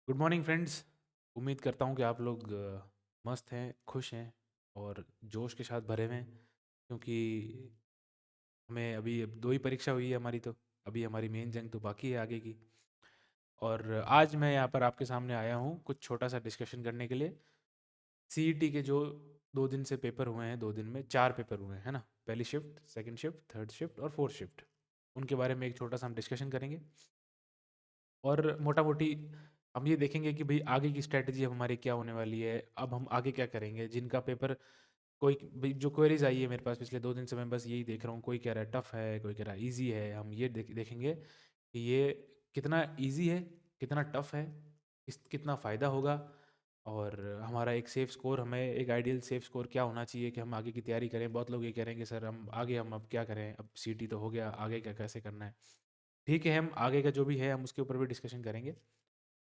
Good morning friends. उम्मीद करता हूँ कि आप लोग मस्त हैं, खुश हैं और जोश के साथ भरे हुए हैं, क्योंकि हमें अभी अब 2 ही परीक्षा हुई है हमारी, तो अभी हमारी मेन जंग तो बाकी है आगे की। और आज मैं यहाँ पर आपके सामने आया हूँ कुछ छोटा-सा डिस्कशन करने के लिए। सीईटी के जो 2 दिन से पेपर हुए हैं, 2 दिन में 4 पेपर हुए हैं, है ना? पहली shift, second shift, third shift और फोर्थ शिफ्ट। उनके बारे में एक छोटा-सा हम डिस्कशन करेंगे। और मोटा-मोटी हम ये देखेंगे कि भई आगे की स्ट्रैटेजी अब हमारी क्या होने वाली है, अब हम आगे क्या करेंगे? जिनका पेपर कोई भई जो क्वेरीज़ आई है मेरे पास पिछले 2 दिन से मैं बस यही देख रहा हूँ, कोई कह रहा है टफ़ है, कोई कह रहा है ईज़ी है। हम ये देखेंगे कि ये कितना ईज़ी है, कितना टफ़ है, कितना फ़ायदा होगा और हमारा एक सेफ स्कोर, हमें एक आइडियल सेफ स्कोर क्या होना चाहिए कि हम आगे की तैयारी करें। बहुत लोग ये कह रहे हैं कि सर हम अब क्या करें? अब सीटी तो हो गया, आगे क्या कैसे करना है? ठीक है, हम आगे का जो भी है हम उसके ऊपर भी डिस्कशन करेंगे,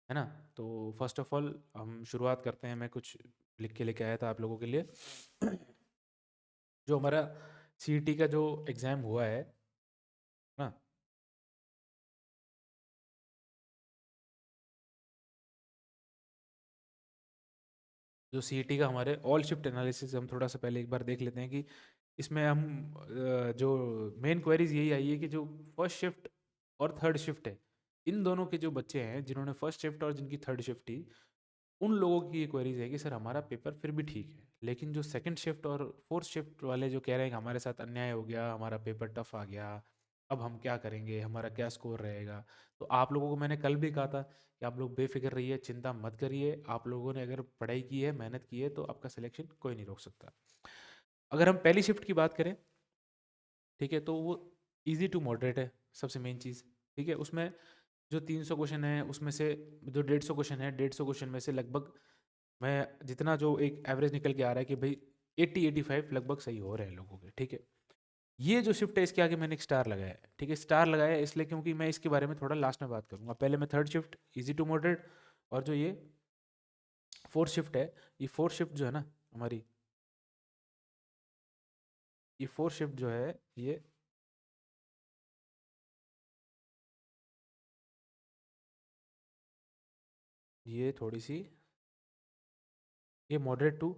है ना? तो फर्स्ट ऑफ ऑल हम शुरुआत करते हैं, मैं कुछ लिख के लेके आया था आप लोगों के लिए। जो हमारा सीईटी का जो एग्ज़ाम हुआ है ना, जो सीईटी का हमारे ऑल शिफ्ट एनालिसिस हम थोड़ा-सा पहले एक बार देख लेते हैं कि इसमें हम जो मेन क्वेरीज़ यही आई है कि जो फर्स्ट शिफ्ट और थर्ड शिफ्ट है, इन दोनों के जो बच्चे हैं जिन्होंने फर्स्ट शिफ्ट और जिनकी थर्ड शिफ्ट थी, उन लोगों की ये क्वेरीज़ है कि सर हमारा पेपर फिर भी ठीक है, लेकिन जो सेकंड शिफ्ट और फोर्थ शिफ्ट वाले जो कह रहे हैं कि हमारे साथ अन्याय हो गया, हमारा पेपर टफ आ गया, अब हम क्या करेंगे, हमारा क्या स्कोर रहेगा। तो आप लोगों को मैंने कल भी कहा था कि आप लोग बेफिक्र रहिए, चिंता मत करिए। आप लोगों ने अगर पढ़ाई की है, मेहनत की है, तो आपका सिलेक्शन कोई नहीं रोक सकता। अगर हम पहली शिफ्ट की बात करें, ठीक है, तो वो ईजी टू मॉडरेट है, सबसे मेन चीज़। ठीक है, उसमें जो 300 क्वेश्चन है, उसमें से जो 150 क्वेश्चन है, 150 क्वेश्चन में से लगभग मैं जितना जो एक एवरेज निकल के आ रहा है कि भाई 80-85 लगभग सही हो रहे हैं लोगों के। ठीक है, ये जो शिफ्ट है इसके आगे मैंने एक स्टार लगाया है। ठीक है, स्टार लगाया है इसलिए क्योंकि मैं इसके बारे में थोड़ा लास्ट में बात करूंगा। पहले मैं third shift, easy to moderate, और जो ये फोर्थ शिफ्ट है, ये फोर्थ शिफ्ट जो है ना हमारी, ये फोर्थ शिफ्ट जो है, ये थोड़ी सी, ये मॉडरेट टू,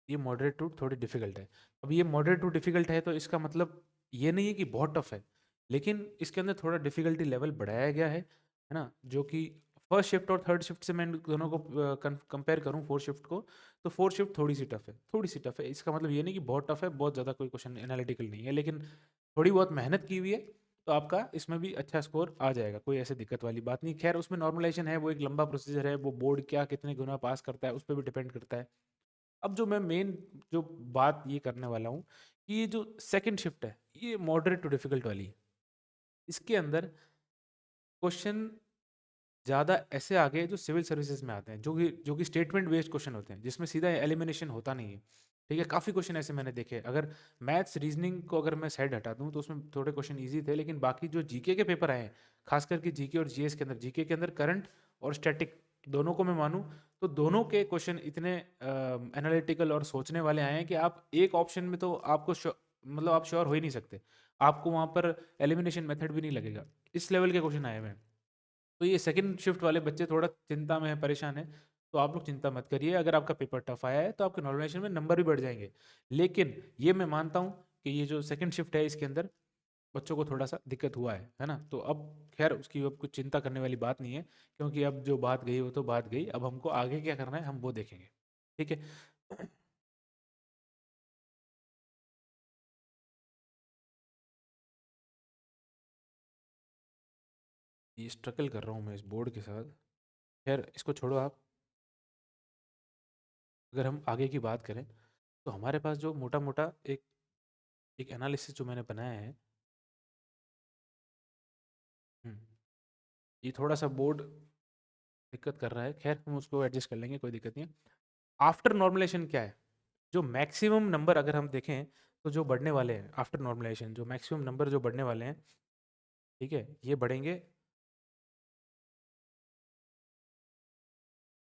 ये मॉडरेट टू थोड़ी डिफिकल्ट है। अब ये मॉडरेट टू डिफिकल्ट है तो इसका मतलब ये नहीं है कि बहुत टफ है, लेकिन इसके अंदर थोड़ा डिफिकल्टी लेवल बढ़ाया गया है ना? जो कि फर्स्ट शिफ्ट और थर्ड शिफ्ट से मैं इन दोनों को कंपेयर करूं, फोर्थ शिफ्ट को, तो फोर्थ शिफ्ट थोड़ी सी टफ है, थोड़ी सी टफ है। इसका मतलब ये नहीं कि बहुत टफ है, बहुत ज़्यादा कोई क्वेश्चन एनालिटिकल नहीं है, लेकिन थोड़ी बहुत मेहनत की हुई है तो आपका इसमें भी अच्छा स्कोर आ जाएगा, कोई ऐसे दिक्कत वाली बात नहीं। खैर उसमें नॉर्मलाइजेशन है, वो एक लंबा प्रोसीजर है, वो बोर्ड क्या कितने गुना पास करता है उस पर भी डिपेंड करता है। अब जो मैं मेन जो बात ये करने वाला हूँ कि ये जो सेकंड शिफ्ट है, ये मॉडरेट टू डिफिकल्ट वाली है। इसके अंदर क्वेश्चन ज़्यादा ऐसे आ गए जो सिविल सर्विसेज में आते हैं, जो कि स्टेटमेंट बेस्ड क्वेश्चन होते हैं, जिसमें सीधा एलिमिनेशन होता नहीं है। ठीक है, काफ़ी क्वेश्चन ऐसे मैंने देखे। अगर मैथ्स रीजनिंग को अगर मैं साइड हटा दूं तो उसमें थोड़े क्वेश्चन इजी थे, लेकिन बाकी जो जीके के पेपर आए हैं, खास करके जीके और जीएस के अंदर, जीके के अंदर करंट और स्टैटिक दोनों को मैं मानूं तो दोनों के क्वेश्चन इतने एनालिटिकल और सोचने वाले आए हैं कि आप एक ऑप्शन में तो आपको मतलब आप श्योर हो ही नहीं सकते, आपको वहाँ पर एलिमिनेशन मेथड भी नहीं लगेगा। इस लेवल के क्वेश्चन आए हुए हैं। तो ये सेकंड शिफ्ट वाले बच्चे थोड़ा चिंता में है, परेशान है, तो आप लोग चिंता मत करिए। अगर आपका पेपर टफ आया है तो आपके नॉर्मलाइजेशन में नंबर भी बढ़ जाएंगे, लेकिन ये मैं मानता हूँ कि ये जो सेकंड शिफ्ट है इसके अंदर बच्चों को थोड़ा सा दिक्कत हुआ है ना? तो अब खैर उसकी अब कुछ चिंता करने वाली बात नहीं है, क्योंकि अब जो बात गई वो तो बात गई, अब हमको आगे क्या करना है हम वो देखेंगे। ठीक है। ये स्ट्रगल कर रहा हूँ मैं इस बोर्ड के साथ, खैर इसको छोड़ो आप। अगर हम आगे की बात करें तो हमारे पास जो मोटा मोटा एक एक एनालिसिस जो मैंने बनाया है, हम्म, ये थोड़ा सा बोर्ड दिक्कत कर रहा है, खैर हम उसको एडजस्ट कर लेंगे, कोई दिक्कत नहीं है। आफ्टर नॉर्मलाइजेशन क्या है, जो मैक्सिमम नंबर अगर हम देखें तो जो बढ़ने वाले हैं आफ्टर नॉर्मलाइजेशन, जो मैक्सिमम नंबर जो बढ़ने वाले हैं, ठीक है, ये बढ़ेंगे।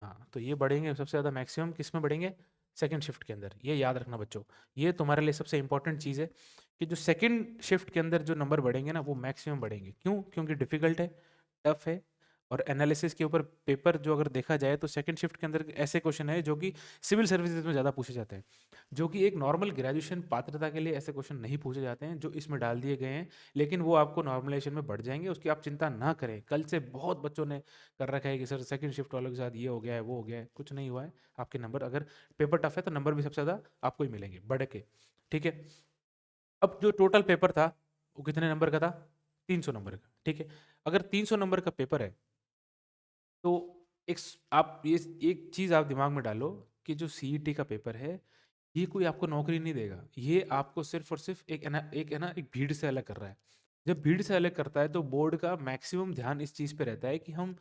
हाँ, तो ये बढ़ेंगे सबसे ज़्यादा मैक्सिमम किस में बढ़ेंगे? सेकंड शिफ्ट के अंदर, ये याद रखना बच्चों। ये तुम्हारे लिए सबसे इंपॉर्टेंट चीज़ है कि जो सेकंड शिफ्ट के अंदर जो नंबर बढ़ेंगे ना वो मैक्सिमम बढ़ेंगे। क्यों? क्योंकि डिफिकल्ट है, टफ है, और एनालिसिस के ऊपर पेपर जो अगर देखा जाए तो सेकंड शिफ्ट के अंदर ऐसे क्वेश्चन है जो कि सिविल सर्विसेज में ज़्यादा पूछे जाते हैं, जो कि एक नॉर्मल ग्रेजुएशन पात्रता के लिए ऐसे क्वेश्चन नहीं पूछे जाते हैं जो इसमें डाल दिए गए हैं। लेकिन वो आपको नॉर्मलाइजेशन में बढ़ जाएंगे, उसकी आप चिंता ना करें। कल से बहुत बच्चों ने कर रखा है कि सर सेकंड शिफ्ट वालों के साथ ये हो गया है, वो हो गया है। कुछ नहीं हुआ है। आपके नंबर, अगर पेपर टफ है तो नंबर भी सबसे ज़्यादा आपको ही मिलेंगे बढ़ के। ठीक है। अब जो टोटल पेपर था वो कितने नंबर का था? 300 नंबर का। ठीक है। अगर 300 नंबर का पेपर है तो आप ये एक चीज़ आप दिमाग में डालो कि जो सीईटी का पेपर है ये कोई आपको नौकरी नहीं देगा। ये आपको सिर्फ और सिर्फ एक भीड़ से अलग कर रहा है। जब भीड़ से अलग करता है तो बोर्ड का मैक्सिमम ध्यान इस चीज़ पे रहता है कि हम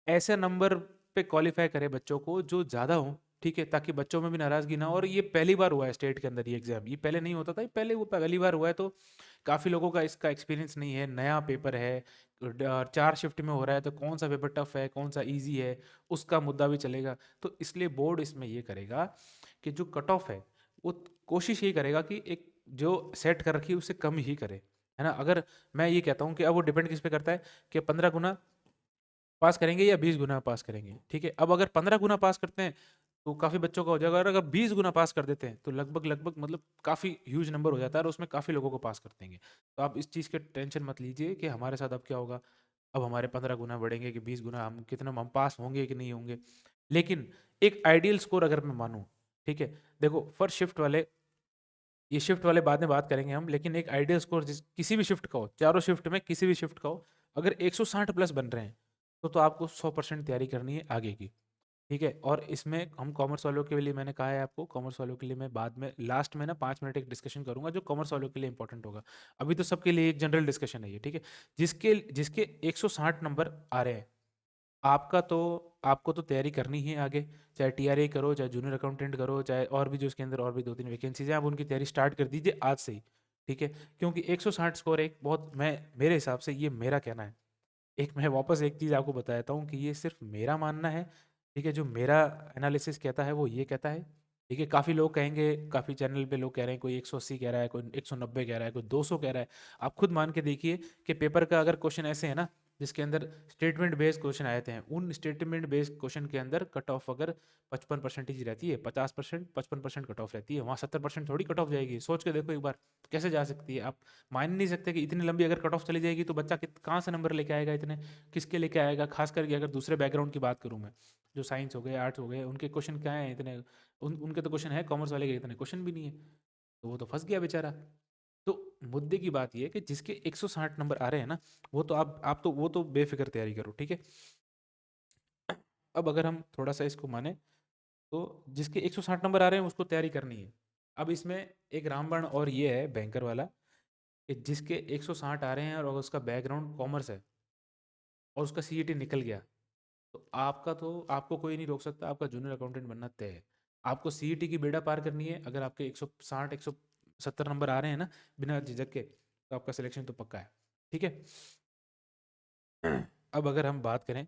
ऐसे नंबर पे क्वालिफाई करें बच्चों को जो ज़्यादा हो। ठीक है, ताकि बच्चों में भी नाराज़गी ना हो। और ये पहली बार हुआ है स्टेट के अंदर ये एग्ज़ाम, ये पहले नहीं होता था, ये पहले वो पहली बार हुआ है। तो काफ़ी लोगों का इसका एक्सपीरियंस नहीं है, नया पेपर है, 4 शिफ्ट में हो रहा है, तो कौन सा पेपर टफ है, कौन सा ईजी है, उसका मुद्दा भी चलेगा। तो इसलिए बोर्ड इसमें ये करेगा कि जो कट ऑफ है वो कोशिश ये करेगा कि एक जो सेट कर रखी है उससे कम ही करे, है ना। अगर मैं ये कहता हूँ कि अब वो डिपेंड किस पे करता है कि 15 गुना पास करेंगे या 20 गुना पास करेंगे। ठीक है, अब अगर 15 गुना पास करते हैं तो काफ़ी बच्चों का हो जाएगा, और अगर 20 गुना पास कर देते हैं तो लगभग लगभग मतलब काफ़ी ह्यूज नंबर हो जाता है और उसमें काफ़ी लोगों को पास कर देंगे। तो आप इस चीज़ के टेंशन मत लीजिए कि हमारे साथ अब क्या होगा, अब हमारे 15 गुना बढ़ेंगे कि 20 गुना, हम कितना हम पास होंगे कि नहीं होंगे। लेकिन एक आइडियल स्कोर अगर मैं मानूँ, ठीक है, देखो फर्स्ट शिफ्ट वाले, ये शिफ्ट वाले बाद में बात करेंगे हम, लेकिन एक आइडियल स्कोर जिस किसी भी शिफ्ट का हो, चारों शिफ्ट में किसी भी शिफ्ट का हो, अगर 160 प्लस बन रहे हैं तो आपको 100% तैयारी करनी है आगे की। ठीक है, और इसमें हम कॉमर्स वालों के लिए, मैंने कहा है आपको, कॉमर्स वालों के लिए मैं बाद में लास्ट में ना 5 मिनट एक डिस्कशन करूंगा जो कॉमर्स वालों के लिए इंपॉर्टेंट होगा। अभी तो सबके लिए एक जनरल डिस्कशन है ये। ठीक है, जिसके जिसके 160 नंबर आ रहे हैं, आपका तो आपको तो तैयारी करनी ही है आगे। चाहे टीआरए करो, चाहे जूनियर अकाउंटेंट करो, चाहे और भी जो इसके अंदर और भी 2-3 वैकेंसीज हैं, आप उनकी तैयारी स्टार्ट कर दीजिए आज से ही। ठीक है, क्योंकि 160 स्कोर एक बहुत, मैं मेरे हिसाब से, ये मेरा कहना है, एक मैं वापस एक चीज़ आपको बताता हूँ कि ये सिर्फ मेरा मानना है। ठीक है, जो मेरा एनालिसिस कहता है वो ये कहता है। ठीक है, काफ़ी लोग कहेंगे, काफ़ी चैनल पे लोग कह रहे हैं, कोई 180 कह रहा है, कोई 190 कह रहा है, कोई 200 कह रहा है। आप खुद मान के देखिए कि पेपर का अगर क्वेश्चन ऐसे है ना जिसके अंदर स्टेटमेंट बेस्ड क्वेश्चन आए थे, उन स्टेटमेंट बेस्ड क्वेश्चन के अंदर कट ऑफ अगर 55% ही रहती है, 50%, 55% कट ऑफ रहती है, वहाँ 70% थोड़ी कट ऑफ जाएगी। सोच के देखो एक बार, कैसे जा सकती है। आप मान नहीं सकते कि इतनी लंबी अगर कट ऑफ चली जाएगी तो बच्चा कहाँ से नंबर लेके आएगा इतने, किसके लेके आएगा। खास करके अगर दूसरे बैकग्राउंड की बात करूँ मैं, जो साइंस हो गए, आर्ट्स हो गए, उनके क्वेश्चन क्या है इतने, उनके तो क्वेश्चन है, कॉमर्स वाले के इतने क्वेश्चन भी नहीं है, तो वो तो फंस गया बेचारा। तो मुद्दे की बात ये है कि जिसके 160 नंबर आ रहे हैं ना, वो तो आप तो वो तो बेफिक्र तैयारी करो। ठीक है, अब अगर हम थोड़ा सा इसको माने तो जिसके 160 नंबर आ रहे हैं उसको तैयारी करनी है। अब इसमें एक रामबाण और ये है बैंकर वाला कि जिसके 160 आ रहे हैं और अगर उसका बैकग्राउंड कॉमर्स है और उसका सीईटी निकल गया, तो आपको कोई नहीं रोक सकता, आपका जूनियर अकाउंटेंट बनना तय है। आपको सीईटी की बेड़ा पार करनी है। अगर आपके 160 170 नंबर आ रहे हैं ना बिना झिझक के, तो आपका सिलेक्शन तो पक्का है। ठीक है, अब अगर हम बात करें,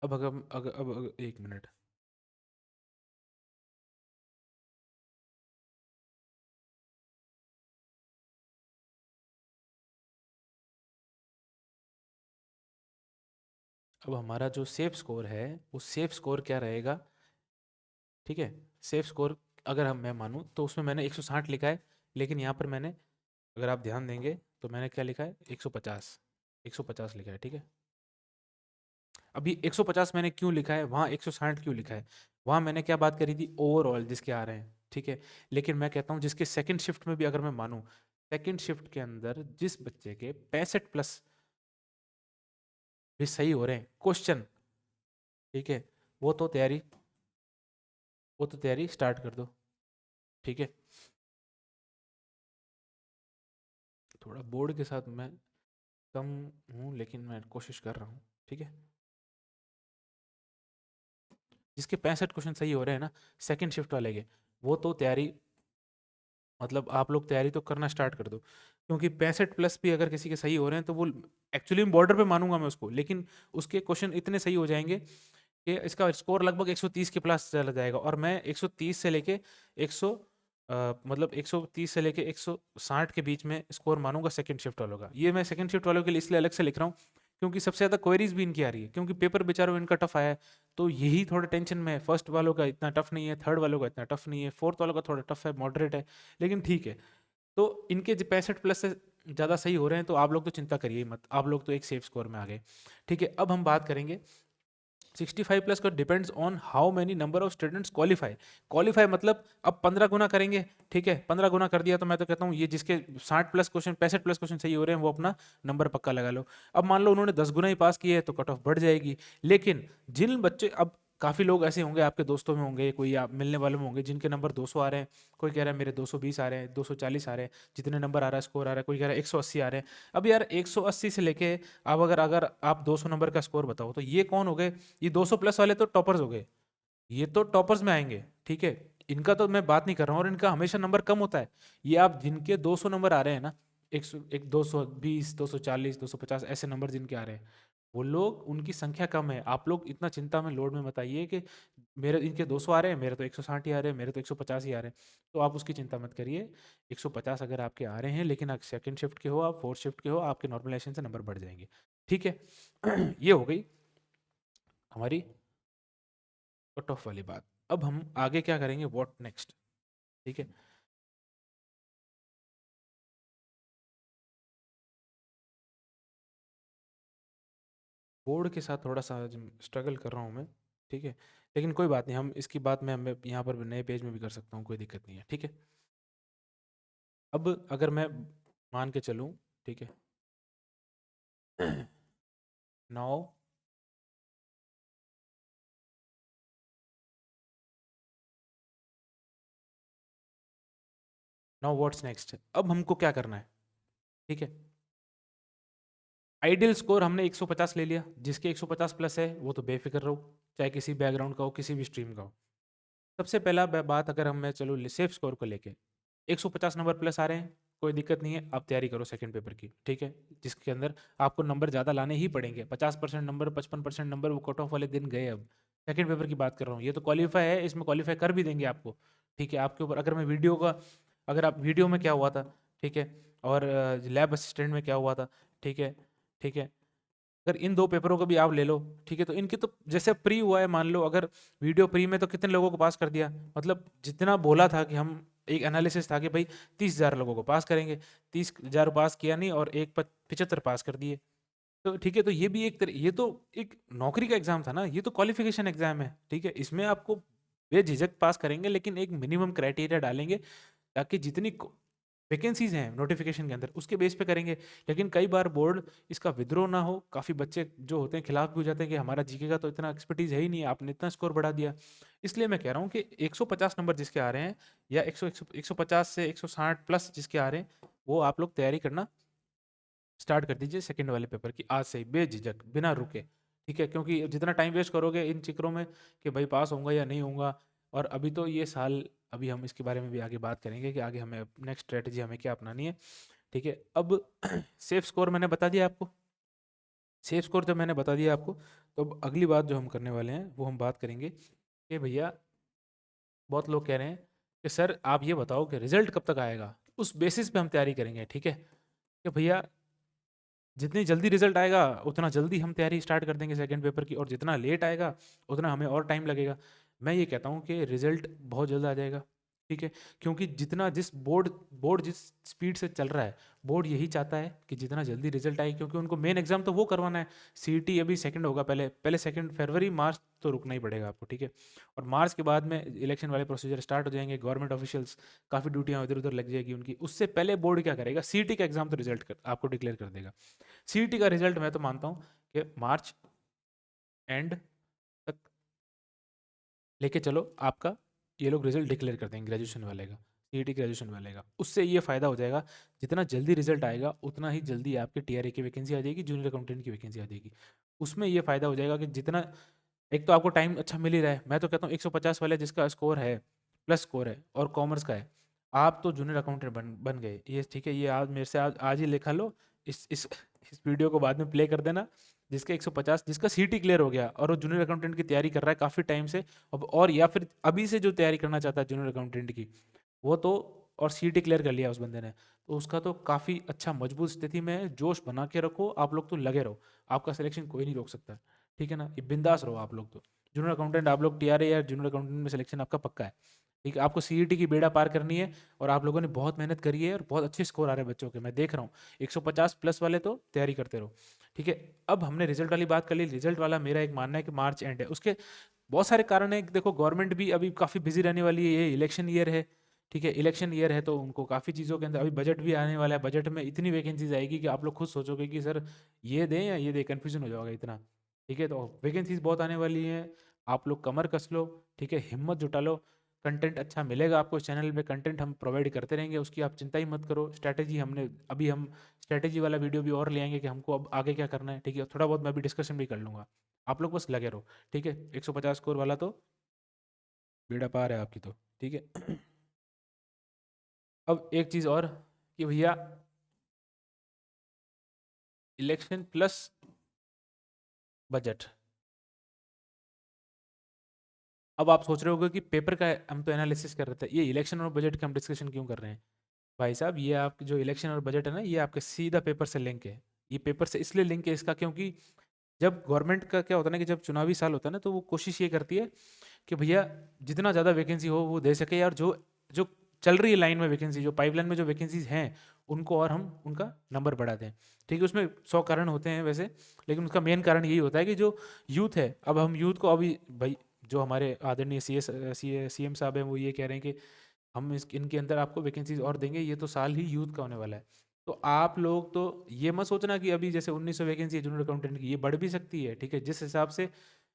अब अगर एक मिनट, अब हमारा जो सेफ स्कोर है, वो सेफ स्कोर क्या रहेगा? ठीक है, सेफ स्कोर अगर हम मैं मानूँ तो उसमें मैंने 160 लिखा है, लेकिन यहाँ पर मैंने, अगर आप ध्यान देंगे तो मैंने क्या लिखा है, 150, 150 लिखा है। ठीक है, अभी 150 मैंने क्यों लिखा है, वहाँ 160 क्यों लिखा है? वहाँ मैंने क्या बात करी थी, ओवरऑल जिसके आ रहे हैं। ठीक है, लेकिन मैं कहता हूँ जिसके सेकंड शिफ्ट में भी अगर मैं मानूँ, सेकंड शिफ्ट के अंदर जिस बच्चे के 65 प्लस भी सही हो रहे हैं क्वेश्चन, ठीक है, वो तो तैयारी वो तो तैयारी स्टार्ट कर दो। ठीक है, थोड़ा बोर्ड के साथ मैं कम हूँ लेकिन मैं कोशिश कर रहा हूँ। ठीक है, जिसके 65 क्वेश्चन सही हो रहे हैं ना सेकंड शिफ्ट वाले के, वो तो तैयारी, मतलब आप लोग तैयारी तो करना स्टार्ट कर दो, क्योंकि 65 प्लस भी अगर किसी के सही हो रहे हैं तो वो एक्चुअली बॉर्डर पे मानूंगा मैं उसको, लेकिन उसके क्वेश्चन इतने सही हो जाएंगे कि इसका स्कोर लगभग 130 के प्लस चला जाएगा, और मैं 130 से लेके 100 मतलब 130 से लेके 160 के बीच में स्कोर मानूंगा सेकंड शिफ्ट वालों का। ये मैं सेकंड शिफ्ट वालों के लिए इसलिए अलग से लिख रहा हूँ क्योंकि सबसे ज़्यादा क्वेरीज भी इनकी आ रही है, क्योंकि पेपर बेचारों इनका टफ आया है, तो यही थोड़ा टेंशन में है। फर्स्ट वालों का इतना टफ नहीं है, थर्ड वालों का इतना टफ नहीं है, फोर्थ वालों का थोड़ा टफ है, मॉडरेट है, लेकिन ठीक है। तो इनके 65 प्लस से ज़्यादा सही हो रहे हैं तो आप लोग तो चिंता करिए ही मत, आप लोग तो एक सेफ स्कोर में आ गए। ठीक है, अब हम बात करेंगे 65 प्लस का depends on how many number of students qualify. Qualify मतलब अब 15 गुना करेंगे, ठीक है, 15 गुना कर दिया तो मैं तो कहता हूँ ये जिसके 60 प्लस क्वेश्चन 65 प्लस क्वेश्चन सही हो रहे हैं वो अपना नंबर पक्का लगा लो। अब मान लो उन्होंने 10 गुना ही पास किए है तो कट ऑफ बढ़ जाएगी, लेकिन जिन बच्चे, अब काफ़ी लोग ऐसे होंगे आपके दोस्तों में होंगे, कोई आप मिलने वालों में होंगे जिनके नंबर 200 आ रहे हैं, कोई कह रहा है मेरे 220 आ रहे हैं, 240 आ रहे हैं, जितने नंबर आ रहा है स्कोर आ रहा है, कोई कह रहा है 180 आ रहे हैं। अब यार 180 से लेके अब अगर अगर आप 200 नंबर का स्कोर बताओ तो ये कौन हो गए? ये 200 प्लस वाले तो टॉपर्स हो गए, ये तो टॉपर्स में आएंगे, ठीक है। इनका तो मैं बात नहीं कर रहा हूँ, और इनका हमेशा नंबर कम होता है। ये आप जिनके 200 नंबर आ रहे हैं ना, 100, एक 220, 240, 250 ऐसे नंबर जिनके आ रहे हैं, वो लोग, उनकी संख्या कम है। आप लोग इतना चिंता में लोड में मत आइए कि मेरे इनके 200 आ रहे हैं, मेरे तो 160 ही आ रहे हैं, मेरे तो 150 ही आ रहे हैं, तो आप उसकी चिंता मत करिए। 150 अगर आपके आ रहे हैं, लेकिन आप सेकंड शिफ्ट के हो, आप फोर्थ शिफ्ट के हो, आपके नॉर्मलाइजेशन से नंबर बढ़ जाएंगे, ठीक है। ये हो गई हमारी कट ऑफ वाली बात। अब हम आगे क्या करेंगे, व्हाट नेक्स्ट, ठीक है। बोर्ड के साथ थोड़ा सा स्ट्रगल कर रहा हूँ मैं, ठीक है, लेकिन कोई बात नहीं, हम इसकी बात मैं यहाँ पर नए पेज में भी कर सकता हूँ, कोई दिक्कत नहीं है, ठीक है। अब अगर मैं मान के चलूँ, ठीक है, नाउ नाउ व्हाट्स नेक्स्ट, अब हमको क्या करना है, ठीक है। आइडियल स्कोर हमने 150 ले लिया, जिसके 150 प्लस है वो तो बेफिक्र रहो, चाहे किसी बैकग्राउंड का हो, किसी भी स्ट्रीम का हो। सबसे पहला बात, अगर हम मैं चलो सेफ स्कोर को लेके 150 नंबर प्लस आ रहे हैं, कोई दिक्कत नहीं है, आप तैयारी करो सेकंड पेपर की, ठीक है, जिसके अंदर आपको नंबर ज़्यादा लाने ही पड़ेंगे। 50% नंबर, 55% नंबर, वो कट ऑफ वाले दिन गए। अब सेकंड पेपर की बात कर रहा हूँ, ये तो क्वालिफाई है, इसमें क्वालिफाई कर भी देंगे आपको, ठीक है। आपके ऊपर, अगर मैं वीडियो का, अगर आप वीडियो में क्या हुआ था, ठीक है, और लैब असिस्टेंट में क्या हुआ था, ठीक है, ठीक है, अगर इन दो पेपरों को भी आप ले लो, ठीक है, तो इनकी तो जैसे प्री हुआ है, मान लो अगर वीडियो प्री में तो कितने लोगों को पास कर दिया, मतलब जितना बोला था कि हम, एक एनालिसिस था कि भाई 30,000 लोगों को पास करेंगे, 30,000 पास किया नहीं और 75 पास कर दिए। तो ठीक है, तो ये भी एक ये तो एक नौकरी का एग्जाम था ना, ये तो क्वालिफिकेशन एग्जाम है, ठीक है, इसमें आपको बेझिझक पास करेंगे, लेकिन एक मिनिमम क्राइटेरिया डालेंगे ताकि जितनी वैकेंसीज हैं नोटिफिकेशन के अंदर उसके बेस पे करेंगे। लेकिन कई बार बोर्ड इसका विद्रोह ना हो, काफ़ी बच्चे जो होते हैं खिलाफ भी हो जाते हैं कि हमारा जीके का तो इतना एक्सपर्टीज है ही नहीं, आपने इतना स्कोर बढ़ा दिया। इसलिए मैं कह रहा हूँ कि 150 नंबर जिसके आ रहे हैं, या 150 से 160 प्लस जिसके आ रहे हैं, वो आप लोग तैयारी करना स्टार्ट कर दीजिए सेकंड वाले पेपर की आज से ही, बेझिझक बिना रुके, ठीक है। क्योंकि जितना टाइम वेस्ट करोगे इन चिक्रों में कि भाई पास होऊंगा या नहीं होऊंगा, और अभी तो ये साल, अभी हम इसके बारे में भी आगे बात करेंगे कि आगे हमें नेक्स्ट स्ट्रेटजी हमें क्या अपनानी है, ठीक है। अब सेफ स्कोर मैंने बता दिया आपको, सेफ स्कोर जब मैंने बता दिया आपको, तो अब अगली बात जो हम करने वाले हैं वो हम बात करेंगे कि भैया, बहुत लोग कह रहे हैं कि सर आप ये बताओ कि रिजल्ट कब तक आएगा, उस बेसिस पे हम तैयारी करेंगे, ठीक है, कि भैया जितनी जल्दी रिजल्ट आएगा उतना जल्दी हम तैयारी स्टार्ट कर देंगे सेकंड पेपर की, और जितना लेट आएगा उतना हमें और टाइम लगेगा। मैं ये कहता हूँ कि रिजल्ट बहुत जल्द आ जाएगा, ठीक है, क्योंकि जितना जिस बोर्ड बोर्ड जिस स्पीड से चल रहा है, बोर्ड यही चाहता है कि जितना जल्दी रिजल्ट आए, क्योंकि उनको मेन एग्जाम तो वो करवाना है। सीईटी अभी सेकंड होगा, पहले पहले सेकंड फरवरी मार्च तो रुकना ही पड़ेगा आपको, ठीक है। और मार्च के बाद में इलेक्शन वाले प्रोसीजर स्टार्ट हो जाएंगे, गवर्नमेंट ऑफिशियल्स काफ़ी ड्यूटियाँ इधर उधर लग जाएगी उनकी, उससे पहले बोर्ड क्या करेगा, सीईटी का एग्जाम तो रिजल्ट आपको डिक्लेयर कर देगा। सीईटी का रिजल्ट मैं तो मानता हूँ कि मार्च एंड तक लेके चलो आपका, ये लोग रिजल्ट डिक्लेयर कर देंगे ग्रेजुएशन वाले का, सीईटी ग्रेजुएशन वाले का। उससे ये फायदा हो जाएगा, जितना जल्दी रिजल्ट आएगा उतना ही जल्दी आपके टीआरए की वैकेंसी आ जाएगी, जूनियर अकाउंटेंट की वैकेंसी आ जाएगी। उसमें ये फायदा हो जाएगा कि जितना, एक तो आपको टाइम अच्छा मिल ही रहा है, मैं तो कहता हूँ 150 वाले जिसका स्कोर है प्लस स्कोर है और कॉमर्स का है, आप तो जूनियर अकाउंटेंट बन गए। ये ठीक है, ये आज मेरे से आज ही लिखा लो, इस वीडियो को बाद में प्ले कर देना। जिसका 150, जिसका सीटी क्लियर हो गया और वो जूनियर अकाउंटेंट की तैयारी कर रहा है काफ़ी टाइम से, अब और या फिर अभी से जो तैयारी करना चाहता है जूनियर अकाउंटेंट की, वो तो, और सीटी क्लियर कर लिया उस बंदे ने, तो उसका तो काफ़ी अच्छा मजबूत स्थिति में है। जोश बना के रखो, आप लोग तो लगे रहो, आपका सिलेक्शन कोई नहीं रोक सकता, ठीक है ना। ये बिंदास रहो आप लोग तो। जूनियर अकाउंटेंट आप लोग टीआरए या जूनियर अकाउंटेंट में सिलेक्शन आपका पक्का है, ठीक है। आपको सीईटी की बेड़ा पार करनी है और आप लोगों ने बहुत मेहनत करी है और बहुत अच्छे स्कोर आ रहे हैं बच्चों के, मैं देख रहा हूँ। 150 प्लस वाले तो तैयारी करते रहो, ठीक है। अब हमने रिजल्ट वाली बात कर ली। रिजल्ट वाला मेरा एक मानना है कि मार्च एंड है, उसके बहुत सारे कारण है। देखो गवर्नमेंट भी अभी काफ़ी बिजी रहने वाली है, ये इलेक्शन ईयर है, ठीक है। इलेक्शन ईयर है तो उनको काफ़ी चीज़ों के अंदर, अभी बजट भी आने वाला है, बजट में इतनी वैकेंसीज आएगी कि आप लोग खुद सोचोगे कि सर ये दें या ये दें, कन्फ्यूजन हो जाएगा इतना, ठीक है। तो वैकेंसीज बहुत आने वाली हैं, आप लोग कमर कस लो, ठीक है, हिम्मत जुटा लो। कंटेंट अच्छा मिलेगा आपको इस चैनल पे, कंटेंट हम प्रोवाइड करते रहेंगे, उसकी आप चिंता ही मत करो। स्ट्रैटेजी हमने अभी, हम स्ट्रैटेजी वाला वीडियो भी और ले आएंगे कि हमको अब आगे क्या करना है, ठीक है। थोड़ा बहुत मैं भी डिस्कशन भी कर लूँगा, आप लोग बस लगे रहो, ठीक है। 150 स्कोर वाला तो बेड़ा पार है आपकी तो, ठीक है। अब एक चीज़ और कि भैया, इलेक्शन प्लस बजट। अब आप सोच रहे होगे कि पेपर का हम तो एनालिसिस कर रहे थे, ये इलेक्शन और बजट का हम डिस्कशन क्यों कर रहे हैं। भाई साहब, ये आपके जो इलेक्शन और बजट है ना, ये आपके सीधा पेपर से लिंक है। ये पेपर से इसलिए लिंक है इसका, क्योंकि जब गवर्नमेंट का क्या होता है ना, कि जब चुनावी साल होता है ना, तो वो कोशिश ये करती है कि भैया जितना ज़्यादा वैकेंसी हो वो दे सके, और जो जो चल रही है लाइन में वैकेंसी, जो पाइपलाइन में जो वैकेंसीज हैं, उनको और हम उनका नंबर बढ़ा दें, ठीक है। उसमें 100 कारण होते हैं वैसे, लेकिन उसका मेन कारण यही होता है कि जो यूथ है, अब हम यूथ को अभी भाई, जो हमारे आदरणीय सीएम साहब हैं, वो ये कह रहे हैं कि हम इनके अंदर आपको वैकेंसीज और देंगे, ये तो साल ही यूथ का होने वाला है। तो आप लोग तो ये मत सोचना कि अभी जैसे 1900 वैकेंसी है जूनियर अकाउंटेंट की, ये बढ़ भी सकती है, ठीक है। जिस हिसाब से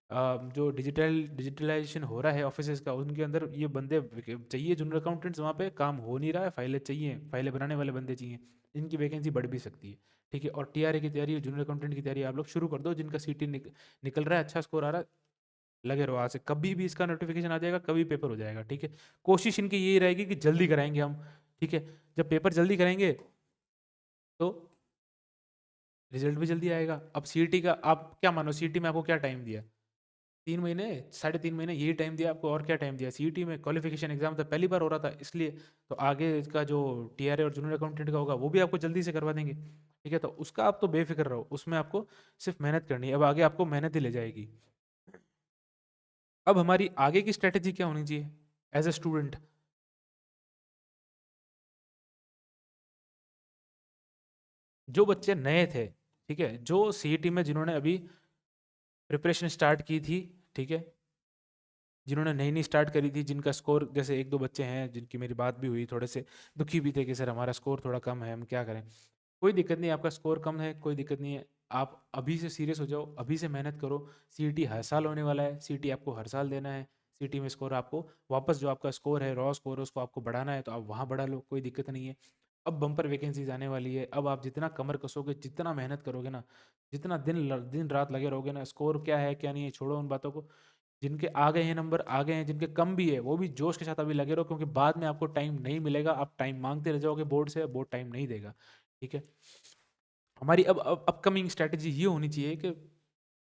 जो डिजिटलाइजेशन हो रहा है ऑफिसेज का, उनके अंदर ये बंदे चाहिए, जूनियर अकाउंटेंट्स वहाँ पे काम हो नहीं रहा है, फाइलें चाहिए, फाइलें बनाने वाले बंदे चाहिए, इनकी वैकेंसी बढ़ भी सकती है, ठीक है। और टीआरए की तैयारी, जूनियर अकाउंटेंट की तैयारी आप लोग शुरू कर दो, जिनका सीटी निकल रहा है, अच्छा स्कोर आ रहा है, लगे रहो। आज से कभी भी इसका नोटिफिकेशन आ जाएगा, कभी पेपर हो जाएगा, ठीक है। कोशिश इनकी यही रहेगी कि जल्दी कराएंगे हम, ठीक है। जब पेपर जल्दी करेंगे तो रिजल्ट भी जल्दी आएगा। अब सीईटी का आप क्या मानो, सीईटी में आपको क्या टाइम दिया, 3 महीने, 3.5 महीने, यही टाइम दिया आपको, और क्या टाइम दिया। सीईटी में क्वालिफिकेशन एग्जाम था, पहली बार हो रहा था इसलिए, तो आगे इसका जो टीआरए और जूनियर अकाउंटेंट का होगा वो भी आपको जल्दी से करवा देंगे, ठीक है। तो उसका आप तो बेफिक्र रहो, उसमें आपको सिर्फ मेहनत करनी है, अब आगे आपको मेहनत ही ले जाएगी। अब हमारी आगे की स्ट्रेटेजी क्या होनी चाहिए एज ए स्टूडेंट। जो बच्चे नए थे, ठीक है, जो सीईटी में जिन्होंने अभी प्रिपरेशन स्टार्ट की थी, ठीक है, जिन्होंने नई नई स्टार्ट करी थी, जिनका स्कोर, जैसे एक दो बच्चे हैं जिनकी मेरी बात भी हुई, थोड़े से दुखी भी थे कि सर हमारा स्कोर थोड़ा कम है, हम क्या करें। कोई दिक्कत नहीं, आपका स्कोर कम है, कोई दिक्कत नहीं है, आप अभी से सीरियस हो जाओ, अभी से मेहनत करो। सीईटी हर साल होने वाला है, सीईटी आपको हर साल देना है। सीईटी में स्कोर आपको वापस, जो आपका स्कोर है, रॉ स्कोर है, उसको आपको बढ़ाना है, तो आप वहाँ बढ़ा लो, कोई दिक्कत नहीं है। अब बम्पर वैकेंसीज आने वाली है, अब आप जितना कमर कसोगे, जितना मेहनत करोगे ना, जितना दिन रात लगे रहोगे ना, स्कोर क्या है क्या नहीं है छोड़ो उन बातों को। जिनके आ गए हैं नंबर, आ गए हैं, जिनके कम भी है, वो भी जोश के साथ अभी लगे रहो, क्योंकि बाद में आपको टाइम नहीं मिलेगा, आप टाइम मांगते रह जाओगे बोर्ड से, बोर्ड टाइम नहीं देगा, ठीक है। हमारी अब अपकमिंग स्ट्रैटेजी ये होनी चाहिए कि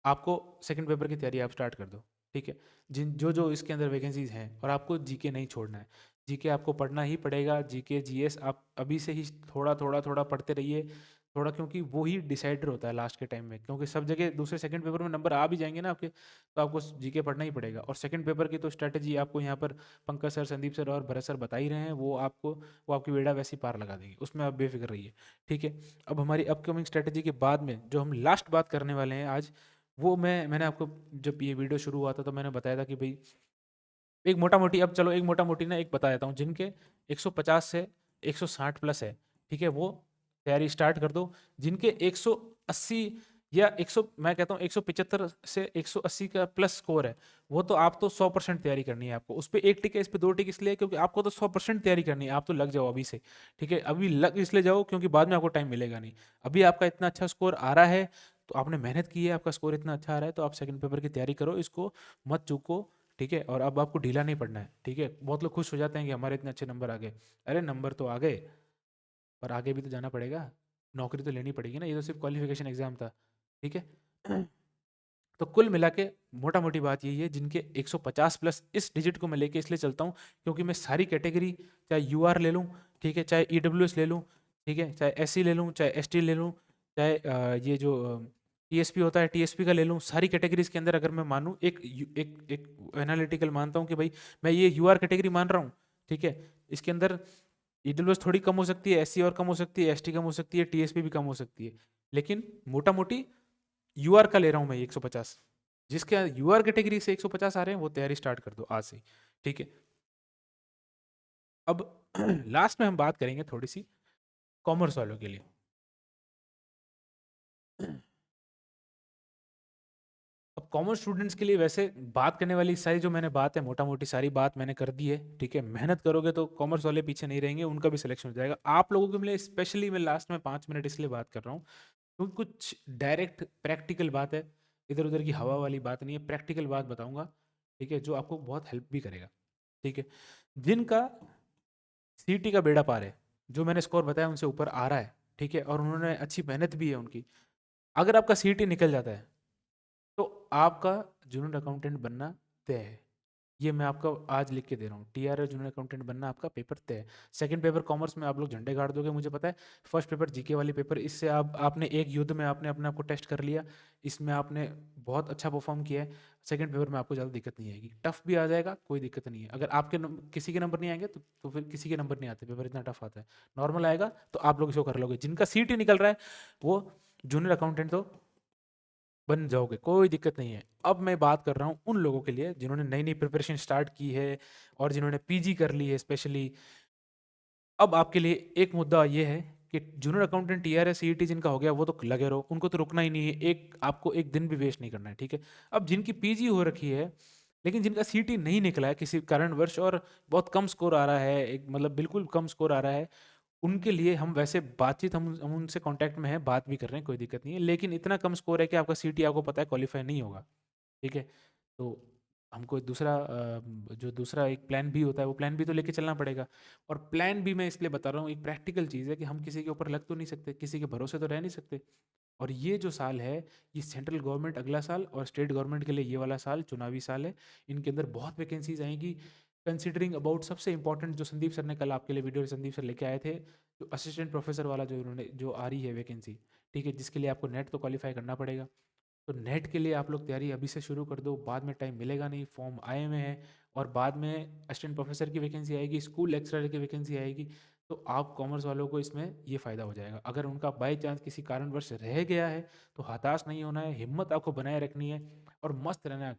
आपको सेकंड पेपर की तैयारी आप स्टार्ट कर दो, ठीक है। जिन जो जो इसके अंदर वैकेंसीज हैं, और आपको जीके नहीं छोड़ना है, जीके आपको पढ़ना ही पड़ेगा। जीके जीएस आप अभी से ही थोड़ा थोड़ा थोड़ा पढ़ते रहिए, थोड़ा, क्योंकि वो ही डिसाइडर होता है लास्ट के टाइम में, क्योंकि सब जगह दूसरे सेकंड पेपर में नंबर आ भी जाएंगे ना आपके, तो आपको जीके पढ़ना ही पड़ेगा। और सेकंड पेपर की तो स्ट्रैटेजी आपको यहाँ पर पंकज सर, संदीप सर और भरत सर बता ही रहे हैं, वो आपकी बेड़ा वैसी पार लगा देंगे, उसमें आप बेफिक्र रहिए, ठीक है। अब हमारी अपकमिंग स्ट्रैटेजी के बाद में जो हम लास्ट बात करने वाले हैं आज, वो मैंने आपको, जब ये वीडियो शुरू हुआ था तो मैंने बताया था कि भाई एक मोटा मोटी, अब चलो एक मोटा मोटी ना एक बता देता हूँ, जिनके 150 से 160 प्लस है, ठीक है, वो तैयारी स्टार्ट कर दो। जिनके 180 या 100, मैं कहता हूँ 175 से 180 का प्लस स्कोर है, वो तो आप तो 100% तैयारी करनी है आपको। उस पर एक टिक है, इस पर दो टिक इसलिए क्योंकि आपको तो 100% तैयारी करनी है, आप तो लग जाओ अभी से, ठीक है। अभी लग इसलिए जाओ क्योंकि बाद में आपको टाइम मिलेगा नहीं। अभी आपका इतना अच्छा स्कोर आ रहा है तो आपने मेहनत की है, आपका स्कोर इतना अच्छा आ रहा है, तो आप सेकंड पेपर की तैयारी करो, इसको मत चूको, ठीक है, और अब आपको ढीला नहीं पड़ना है, ठीक है। बहुत लोग खुश हो जाते हैं कि हमारे इतने अच्छे नंबर आ गए। अरे नंबर तो आ गए, पर आगे भी तो जाना पड़ेगा, नौकरी तो लेनी पड़ेगी ना, ये तो सिर्फ क्वालिफिकेशन एग्जाम था, ठीक है। तो कुल मिला के मोटा मोटी बात यही है, जिनके 150 प्लस, इस डिजिट को मैं लेके इसलिए चलता हूँ क्योंकि मैं सारी कैटेगरी, चाहे यूआर ले लूँ, ठीक है, चाहे ईडब्ल्यूएस ले लूँ, ठीक है, चाहे एससी ले लूँ, चाहे एसटी ले लूँ, चाहे ये जो टीएसपी होता है टीएसपी का ले लूँ, सारी कैटेगरीज के अंदर अगर मैं मानूँ, एक एनालिटिकल मानता हूँ कि भाई मैं ये यूआर कैटेगरी मान रहा हूँ, ठीक है, इसके अंदर ईडब्ल्यूएस थोड़ी कम हो सकती है, एससी और कम हो सकती है, एसटी कम हो सकती है, टीएसपी भी कम हो सकती है, लेकिन मोटा मोटी यूआर का ले रहा हूं मैं 150। जिसके यूआर कैटेगरी से 150 आ रहे हैं वो तैयारी स्टार्ट कर दो आज से ही, ठीक है। अब लास्ट में हम बात करेंगे थोड़ी सी कॉमर्स वालों के लिए। अब कॉमर्स स्टूडेंट्स के लिए वैसे बात करने वाली सारी जो मैंने बात है, मोटा मोटी सारी बात मैंने कर दी है, ठीक है। मेहनत करोगे तो कॉमर्स वाले पीछे नहीं रहेंगे, उनका भी सिलेक्शन हो जाएगा। आप लोगों के लिए स्पेशली मैं लास्ट में 5 मिनट इसलिए बात कर रहा हूँ क्योंकि कुछ डायरेक्ट प्रैक्टिकल बात है, इधर उधर की हवा वाली बात नहीं है, प्रैक्टिकल बात बताऊंगा, ठीक है, जो आपको बहुत हेल्प भी करेगा, ठीक है। जिनका सीटी का बेड़ा पार है, जो मैंने स्कोर बताया उनसे ऊपर आ रहा है, ठीक है, और उन्होंने अच्छी मेहनत भी है उनकी, अगर आपका सीटी निकल जाता है तो आपका जूनियर अकाउंटेंट बनना तय है। ये मैं आपको आज लिख के दे रहा हूँ, टीआरए जूनियर अकाउंटेंट बनना आपका पेपर तय है। सेकंड पेपर कॉमर्स में आप लोग झंडे गाड़ दोगे मुझे पता है। फर्स्ट पेपर जीके वाली पेपर, इससे आपने एक युद्ध में आपने अपने आप को टेस्ट कर लिया, इसमें आपने बहुत अच्छा परफॉर्म किया है। सेकंड पेपर में आपको ज़्यादा दिक्कत नहीं आएगी, टफ भी आ जाएगा, कोई दिक्कत नहीं है। अगर आपके किसी के नंबर नहीं आएंगे तो फिर किसी के नंबर नहीं आते, पेपर इतना टफ आता है। नॉर्मल आएगा तो आप लोग इसको कर लोगे। जिनका सीट ही निकल रहा है वो जूनियर अकाउंटेंट तो बन जाओगे, कोई दिक्कत नहीं है। अब मैं बात कर रहा हूँ उन लोगों के लिए जिन्होंने नई नई प्रिपरेशन स्टार्ट की है और जिन्होंने पीजी कर ली है स्पेशली। अब आपके लिए एक मुद्दा ये है कि जूनियर अकाउंटेंट टीआरएस सीईटी जिनका हो गया वो तो लगे रहो, उनको तो रुकना ही नहीं है, एक आपको एक दिन भी वेस्ट नहीं करना है, ठीक है। अब जिनकी पीजी हो रखी है लेकिन जिनका सीटी नहीं निकला है किसी कारणवश और बहुत कम स्कोर आ रहा है, एक मतलब बिल्कुल कम स्कोर आ रहा है, उनके लिए हम वैसे बातचीत, हम उनसे कांटेक्ट में हैं, बात भी कर रहे हैं, कोई दिक्कत नहीं है। लेकिन इतना कम स्कोर है कि आपका सीटी आपको पता है क्वालिफाई नहीं होगा, ठीक है। तो हमको एक दूसरा जो दूसरा एक प्लान भी होता है वो प्लान भी तो लेके चलना पड़ेगा। और प्लान भी मैं इसलिए बता रहा हूँ, एक प्रैक्टिकल चीज़ है कि हम किसी के ऊपर लग तो नहीं सकते, किसी के भरोसे तो रह नहीं सकते। और ये जो साल है, ये सेंट्रल गवर्नमेंट अगला साल और स्टेट गवर्नमेंट के लिए ये वाला साल चुनावी साल है, इनके अंदर बहुत वैकेंसीज आएंगी। कंसिडरिंग अबाउट सबसे इंपॉर्टेंट जो संदीप सर ने कल आपके लिए वीडियो संदीप सर लेके आए थे, जो असिस्टेंट प्रोफेसर वाला जो उन्होंने जो आ रही है वैकेंसी, ठीक है, जिसके लिए आपको नेट तो क्वालिफाई करना पड़ेगा। तो नेट के लिए आप लोग तैयारी अभी से शुरू कर दो, बाद में टाइम मिलेगा नहीं, फॉर्म आए हुए हैं। और बाद में असिस्टेंट प्रोफेसर की वैकेंसी आएगी, स्कूल लेक्चरर की वैकेंसी आएगी। तो आप कॉमर्स वालों को इसमें ये फ़ायदा हो जाएगा। अगर उनका बाई चांस किसी कारणवश रह गया है तो हताश नहीं होना है, हिम्मत आपको बनाए रखनी है और मस्त रहना है।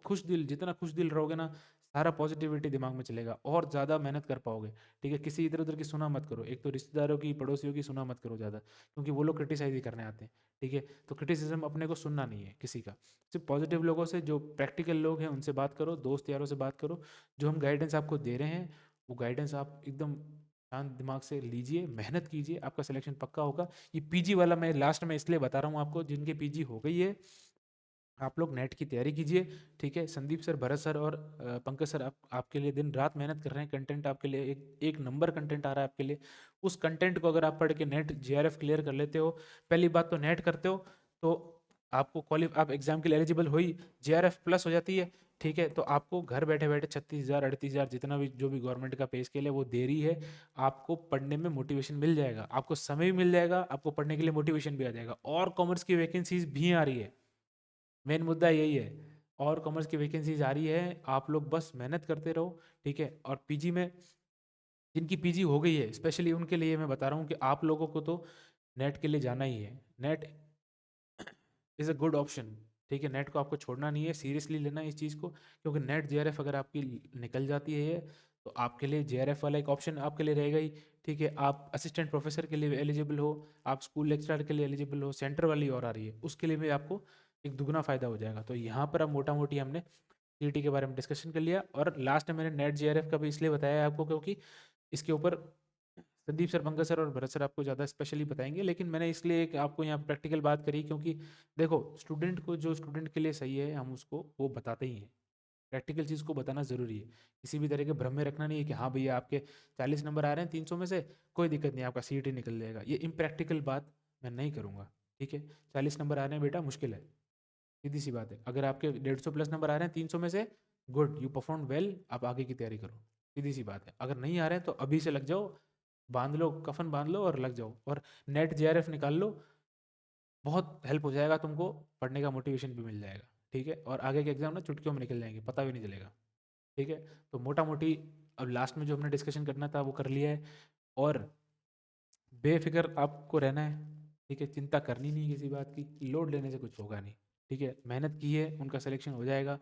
खुश दिल, जितना खुश दिल रहोगे ना, सारा पॉजिटिविटी दिमाग में चलेगा और ज़्यादा मेहनत कर पाओगे, ठीक है। किसी इधर उधर की सुना मत करो, एक तो रिश्तेदारों की पड़ोसियों की सुना मत करो ज़्यादा, क्योंकि वो लोग क्रिटिसाइज ही करने आते हैं, ठीक है। तो क्रिटिसिज्म अपने को सुनना नहीं है किसी का, सिर्फ पॉजिटिव लोगों से, जो प्रैक्टिकल लोग हैं उनसे बात करो, दोस्त यारों से बात करो। जो हम गाइडेंस आपको दे रहे हैं वो गाइडेंस आप एकदम शांत दिमाग से लीजिए, मेहनत कीजिए, आपका सिलेक्शन पक्का होगा। ये पीजी वाला मैं लास्ट में इसलिए बता रहा हूँ आपको, जिनके पीजी हो गई है आप लोग नेट की तैयारी कीजिए, ठीक है। संदीप सर, भरत सर और पंकज सर आपके लिए दिन रात मेहनत कर रहे हैं, कंटेंट आपके लिए एक नंबर कंटेंट आ रहा है आपके लिए। उस कंटेंट को अगर आप पढ़ के नेट जीआरएफ क्लियर कर लेते हो, पहली बात तो नेट करते हो तो आपको आप एग्जाम के लिए एलिजिबल हो ही, जीआरएफ प्लस हो जाती है, ठीक है। तो आपको घर बैठे बैठे 36,000 38,000 जितना भी जो भी गवर्नमेंट का पे स्केल है वो दे रही है। आपको पढ़ने में मोटिवेशन मिल जाएगा, आपको समय भी मिल जाएगा, आपको पढ़ने के लिए मोटिवेशन भी आ जाएगा, और कॉमर्स की वैकेंसीज भी आ रही है। मेन मुद्दा यही है, और कॉमर्स की वैकेंसीज आ रही है, आप लोग बस मेहनत करते रहो, ठीक है। और पीजी में जिनकी पीजी हो गई है स्पेशली उनके लिए मैं बता रहा हूँ कि आप लोगों को तो नेट के लिए जाना ही है। Net is a good option, ठीक है। नेट को आपको छोड़ना नहीं है, सीरियसली लेना है इस चीज़ को, क्योंकि नेट जेआरएफ अगर आपकी निकल जाती है तो आपके लिए जेआरएफ वाला एक ऑप्शन आपके लिए रहेगा ही, ठीक है। आप असिस्टेंट प्रोफेसर के लिए एलिजिबल हो, आप स्कूल लेक्चरर के लिए एलिजिबल हो, सेंटर वाली और आ रही है उसके लिए भी आपको एक दुगना फ़ायदा हो जाएगा। तो यहाँ पर अब मोटा मोटी हमने सीईटी के बारे में डिस्कशन कर लिया, और लास्ट में मैंने नेट जेआरएफ का भी इसलिए बताया है आपको क्योंकि इसके ऊपर संदीप सर, पंकज सर और भरत सर आपको ज़्यादा स्पेशली बताएंगे, लेकिन मैंने इसलिए एक आपको यहाँ प्रैक्टिकल बात करी क्योंकि देखो, स्टूडेंट को जो स्टूडेंट के लिए सही है हम उसको वो बताते ही हैं, प्रैक्टिकल चीज़ को बताना ज़रूरी है। किसी भी तरह के भ्रम में रखना नहीं है कि हाँ भैया आपके 40 नंबर आ रहे हैं 300 में से, कोई दिक्कत नहीं, आपका सीईटी निकल जाएगा। ये इम्प्रैक्टिकल बात मैं नहीं करूँगा, ठीक है? 40 नंबर आ रहे हैं बेटा, मुश्किल है, सीधी सी बात है। अगर आपके 150 प्लस नंबर आ रहे हैं 300 में से, गुड, यू परफॉर्म वेल, आप आगे की तैयारी करो, सीधी सी बात है। अगर नहीं आ रहे हैं तो अभी से लग जाओ, बांध लो, कफन बांध लो और लग जाओ, और नेट जेआरएफ निकाल लो, बहुत हेल्प हो जाएगा तुमको, पढ़ने का मोटिवेशन भी मिल जाएगा, ठीक है? और आगे के एग्जाम ना चुटकियों में निकल जाएंगे, पता भी नहीं चलेगा, ठीक है? तो मोटा मोटी अब लास्ट में जो हमने डिस्कशन करना था वो कर लिया है। और बेफिक्र आपको रहना है, ठीक है? चिंता करनी नहीं किसी बात की, लोड लेने से कुछ होगा नहीं, ठीक है? मेहनत की है, उनका सिलेक्शन हो जाएगा।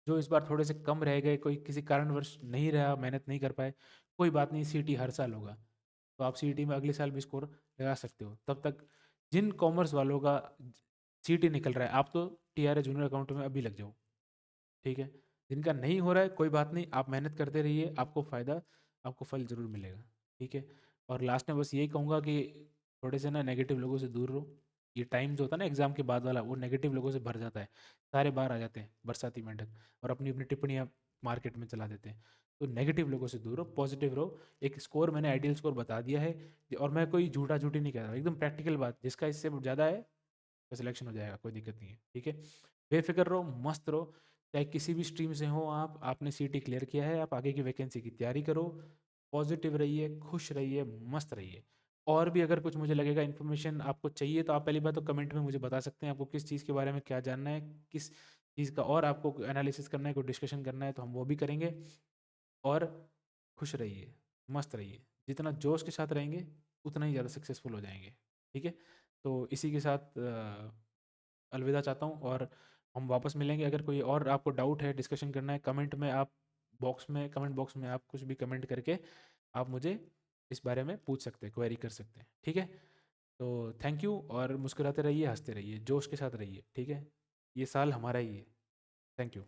जो इस बार थोड़े से कम रह गए, कोई किसी कारणवश नहीं रहा, मेहनत नहीं कर पाए, कोई बात नहीं, सीटी हर साल होगा, तो आप सीटी में अगले साल भी स्कोर लगा सकते हो। तब तक जिन कॉमर्स वालों का सीटी निकल रहा है, आप तो टीआरए जूनियर अकाउंट में अभी लग जाओ, ठीक है? जिनका नहीं हो रहा है कोई बात नहीं, आप मेहनत करते रहिए, आपको फ़ायदा, आपको फल ज़रूर मिलेगा, ठीक है? और लास्ट में बस यही कहूँगा कि थोड़े से ना नेगेटिव लोगों से दूर रहो। ये टाइम जो होता है ना एग्ज़ाम के बाद वाला, वो नेगेटिव लोगों से भर जाता है, सारे बाहर आ जाते हैं बरसाती मेंढक, और अपनी अपनी टिप्पणियाँ मार्केट में चला देते हैं। तो नेगेटिव लोगों से दूर रहो, पॉजिटिव रहो। एक स्कोर मैंने आइडियल स्कोर बता दिया है, और मैं कोई झूठा झूठी नहीं कह रहा, एकदम प्रैक्टिकल बात, जिसका इससे ज़्यादा है तो सिलेक्शन हो जाएगा, कोई दिक्कत नहीं है, ठीक है? बेफिक्र रहो, मस्त रहो, चाहे किसी भी स्ट्रीम से हो आप, आपने सीटी क्लियर किया है, आप आगे की वैकेंसी की तैयारी करो, पॉजिटिव रहिए, खुश रहिए, मस्त रहिए। और भी अगर कुछ मुझे लगेगा इन्फॉर्मेशन आपको चाहिए तो आप पहली बात तो कमेंट में मुझे बता सकते हैं, आपको किस चीज़ के बारे में क्या जानना है, किस चीज़ का और आपको एनालिसिस करना है, कोई डिस्कशन करना है, तो हम वो भी करेंगे। और खुश रहिए, मस्त रहिए, जितना जोश के साथ रहेंगे उतना ही ज़्यादा सक्सेसफुल हो जाएंगे, ठीक है? तो इसी के साथ अलविदा चाहता हूँ, और हम वापस मिलेंगे। अगर कोई और आपको डाउट है, डिस्कशन करना है, कमेंट में आप कमेंट बॉक्स में आप कुछ भी कमेंट करके आप मुझे इस बारे में पूछ सकते हैं, क्वेरी कर सकते हैं, ठीक है? तो थैंक यू, और मुस्कुराते रहिए, हंसते रहिए, जोश के साथ रहिए, ठीक है? ये साल हमारा ही है। Thank you.